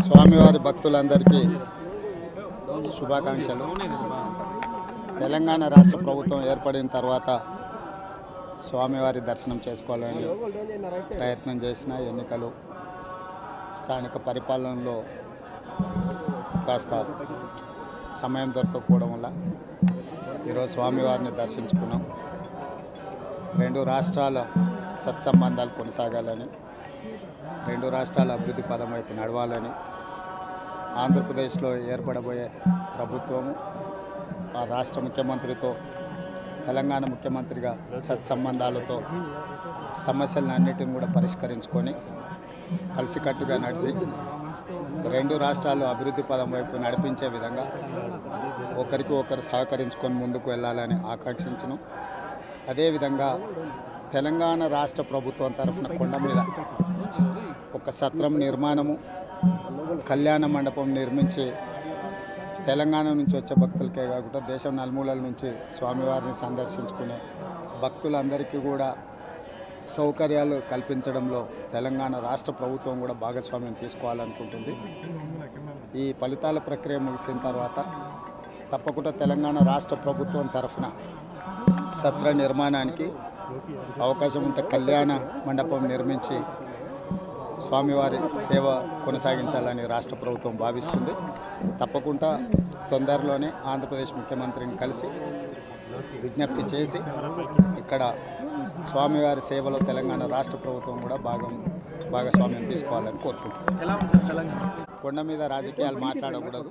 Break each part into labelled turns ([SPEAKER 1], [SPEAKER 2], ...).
[SPEAKER 1] స్వామివారి భక్తులందరికీ శుభాకాంక్షలు. తెలంగాణ రాష్ట్ర ప్రభుత్వం ఏర్పడిన తర్వాత స్వామివారి దర్శనం చేసుకోవాలని ప్రయత్నం చేసిన ఎన్నికలు స్థానిక పరిపాలనలో కాస్త సమయం దొరకకపోవడం వల్ల ఈరోజు స్వామివారిని దర్శించుకున్నాం. రెండు రాష్ట్రాల సత్సంబంధాలు కొనసాగాలని, రెండు రాష్ట్రాల అభివృద్ధి పదం వైపు నడవాలని, ఆంధ్రప్రదేశ్లో ఏర్పడబోయే ప్రభుత్వము ఆ రాష్ట్ర ముఖ్యమంత్రితో తెలంగాణ ముఖ్యమంత్రిగా సత్సంబంధాలతో సమస్యలన్నిటిని కూడా పరిష్కరించుకొని కలిసికట్టుగా నడిచి రెండు రాష్ట్రాలు అభివృద్ధి పదం వైపు నడిపించే విధంగా ఒకరికి ఒకరు సహకరించుకొని ముందుకు వెళ్ళాలని ఆకాంక్షించను. అదేవిధంగా తెలంగాణ రాష్ట్ర ప్రభుత్వం తరఫున కొండ మీద ఒక సత్రం నిర్మాణము, కళ్యాణ మండపం నిర్మించి తెలంగాణ నుంచి వచ్చే భక్తులకే కాకుండా దేశం నలుమూలల నుంచి స్వామివారిని సందర్శించుకునే భక్తులందరికీ కూడా సౌకర్యాలు కల్పించడంలో తెలంగాణ రాష్ట్ర ప్రభుత్వం కూడా భాగస్వామ్యం తీసుకోవాలనుకుంటుంది. ఈ ఫలితాల ప్రక్రియ ముగిసిన తర్వాత తప్పకుండా తెలంగాణ రాష్ట్ర ప్రభుత్వం తరఫున సత్ర నిర్మాణానికి అవకాశం ఉంటే కళ్యాణ మండపం నిర్మించి స్వామివారి సేవ కొనసాగించాలని రాష్ట్ర ప్రభుత్వం భావిస్తుంది. తప్పకుండా తొందరలోనే ఆంధ్రప్రదేశ్ ముఖ్యమంత్రిని కలిసి విజ్ఞప్తి చేసి ఇక్కడ స్వామివారి సేవలో తెలంగాణ రాష్ట్ర ప్రభుత్వం కూడా భాగస్వామ్యం తీసుకోవాలని కోరుకుంటున్నాం. కొండ మీద రాజకీయాలు మాట్లాడకూడదు.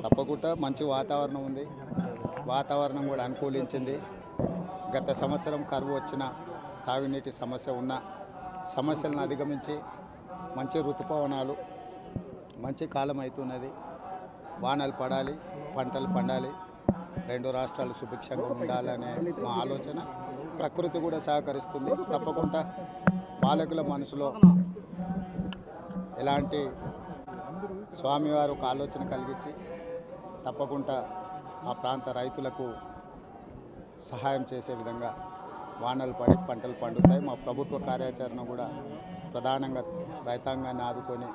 [SPEAKER 1] తప్పకుండా మంచి వాతావరణం ఉంది, వాతావరణం కూడా అనుకూలించింది. గత సంవత్సరం కరువు వచ్చిన, తాగునీటి సమస్య ఉన్న సమస్యలను అధిగమించి మంచి ఋతుపవనాలు, మంచి కాలం అవుతున్నది. వానలు పడాలి, పంటలు పండాలి, రెండు రాష్ట్రాలు సుభిక్షంగా ఉండాలనే మా ఆలోచన. ప్రకృతి కూడా సహకరిస్తుంది. తప్పకుండా పాలకుల మనసులో ఎలాంటి స్వామివారు ఒక ఆలోచన కలిగించి తప్పకుండా ఆ ప్రాంత రైతులకు సహాయం చేసే విధంగా వానలు పడి పంటలు పండుతాయి. మా ప్రభుత్వ కార్యాచరణ కూడా ప్రధానంగా రైతాంగాన్ని ఆదుకొని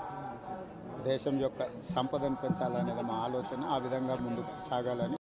[SPEAKER 1] దేశం యొక్క సంపదను పెంచాలనేది మా ఆలోచన. ఆ విధంగా ముందుకు సాగాలని